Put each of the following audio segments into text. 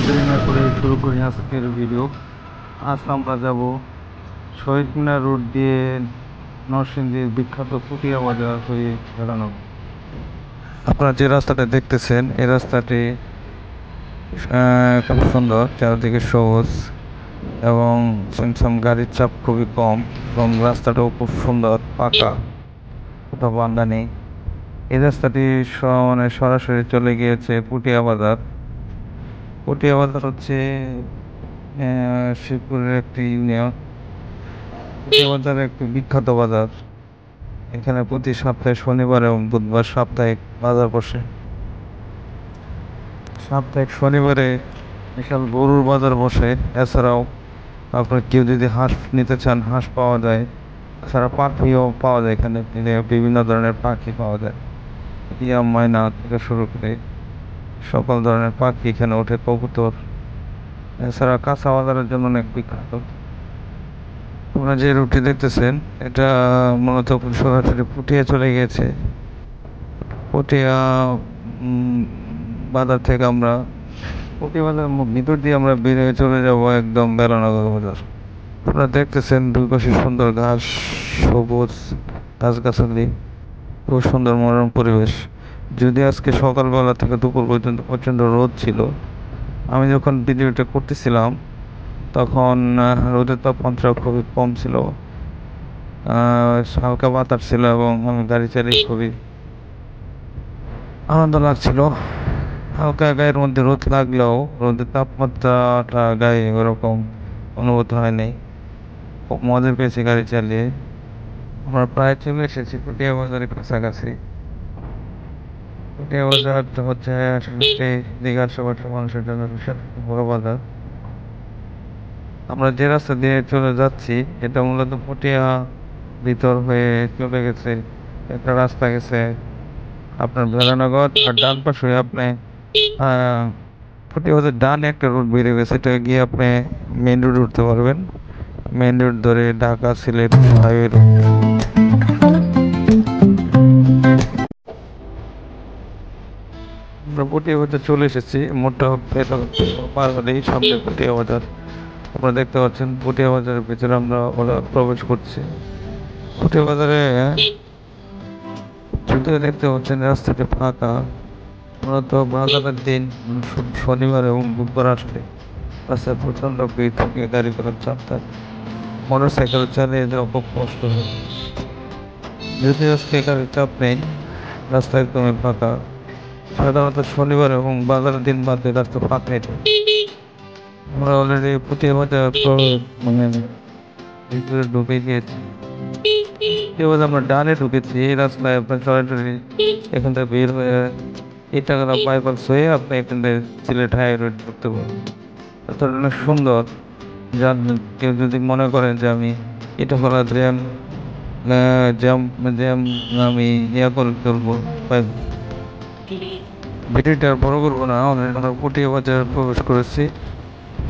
দেরি না করে শুরু করি আজকের ভিডিও। আজ আমরা যাব শহীদ মিনার রোড দিয়ে নরসিংদীর বিখ্যাত পুঠিয়া বাজার হয়ে বেড়ানো। আপনারা যে রাস্তাটা দেখতেছেন এই রাস্তাটি খুব সুন্দর, চারদিকে সবুজ এবং শুনছিলাম গাড়ির চাপ খুবই কম এবং রাস্তাটাও খুব সুন্দর, পাকা, কোথাও বান্ধা নেই। এই রাস্তাটি মানে সরাসরি চলে গিয়েছে পুঠিয়া বাজার। পুঠিয়া বাজার হচ্ছে শিবপুরের একটি ইউনিয়ন। পুঠিয়া বাজার একটি বিখ্যাত বাজার। এখানে প্রতি সপ্তাহে শনিবার এবং বুধবার সাপ্তাহিক বাজার বসে। সাপ্তাহিক শনিবারে বিশাল গরুর বাজার বসে। এছাড়াও আপনার কেউ যদি হাঁস নিতে চান হাঁস পাওয়া যায়। এছাড়া পাখিও পাওয়া যায়, এখানে বিভিন্ন ধরনের পাখি পাওয়া যায়, টিয়া ময়না থেকে শুরু করে সকল ধরনের পাখি এখানে ওঠে, কবুতর। এছাড়া কাঁচা বাজারের জন্য অনেক বিখ্যাত। আপনারা যে রুটটি দেখতেছেন এটা মূলত সরাসরি পুঠিয়া চলে গেছে। পুঠিয়া বাজার থেকে আমরা পুঠিয়া বাজার ভিতর দিয়ে আমরা বেরিয়ে চলে যাব একদম বেলানগর বাজার। আপনারা দেখতেছেন দুই পাশে সুন্দর ঘাস, সবুজ গাছগাছালি, খুব সুন্দর মনোরম পরিবেশ। যদি আজকে সকালবেলা থেকে দুপুর পর্যন্ত প্রচণ্ড রোদ ছিল, আমি যখন ভিডিওটা করতেছিলাম তখন রোদের তাপমাত্রা খুবই কম ছিল, হালকা বাতাস ছিল এবং আমি গাড়ি চালিয়ে খুবই আনন্দ লাগছিল। হালকা গায়ের মধ্যে রোদ লাগলেও রোদের তাপমাত্রাটা গায়ে ওরকম অনুভূত হয়নি, খুব মজা পেয়েছি গাড়ি চালিয়ে। আমরা প্রায় চলে এসেছি পুঠিয়া বাজারের কাছাকাছি। পুঠিয়া বাজার হচ্ছে আসলে দীঘার সবার মানুষের জন্য বিশাল বড় বাজার। আমরা যে রাস্তা দিয়ে চলে যাচ্ছি এটা মূলত পুঠিয়া ভিতর হয়ে চলে গেছে, একটা রাস্তা গেছে আপনার বেলানগর, আর ডান পাশে আপনি পুঠিয়া বাজার ডানে একটা রোড বেরিয়ে গেছে, এটা গিয়ে আপনি মেন রোড উঠতে পারবেন। মেন রোড ধরে ঢাকা সিলেট হাইওয়ে রোড। আমরা পুঠিয়া বাজার চলে এসেছি, মোটা পার হলেই সামনে পুঠিয়া বাজার। আপনারা দেখতে পাচ্ছেন পুঠিয়া বাজারের ভিতরে আমরা প্রবেশ করছি। পুঠিয়া বাজারে ভিতরে দেখতে পাচ্ছেন রাস্তাটি ফাঁকা, মূলত বাজারের দিন শনিবার এবং বুধবার আসলে রাস্তায় প্রচণ্ড ভিড় থাকে, গাড়ি ঘোড়ার চাপ থাকে, মোটর সাইকেল চালিয়ে যাওয়া খুব কষ্ট হয়। যদি আজকে গাড়ির চাপ নেই, রাস্তা একদমই ফাঁকা। সাধারণত শনিবার এবং বাজারের দিন বাদে রাস্তা ফাঁকাই থাকে। আমরা অলরেডি পুঠিয়া বাজার মানে ভিতরে ঢুকে গিয়েছি। এবার আমরা ডানে ঢুকেছি, এই রাস্তায় আপনার সরাসরি এখান থেকে বের হয়ে ইটাগলা বাইপাস হয়ে আপনি এখান থেকে সিলেট হাই রোড ঢুকতে পারবেন। রাস্তাটা অনেক সুন্দর। যার কেউ যদি মনে করেন যে আমি ইটাগলা জ্যাম জ্যাম জ্যাম আমি ইয়া করে চলবো, ভিডিওটা আর বড় করবো না, আমরা পুঠিয়া বাজার প্রবেশ করেছি।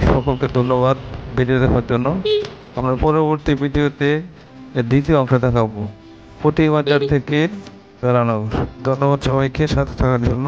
সকলকে ধন্যবাদ ভিডিও দেখার জন্য। আমরা পরবর্তী ভিডিওতে দ্বিতীয় অংশ দেখাবো পুঠিয়া বাজার থেকে বেড়ানো। ধন্যবাদ সবাইকে সাথে থাকার জন্য।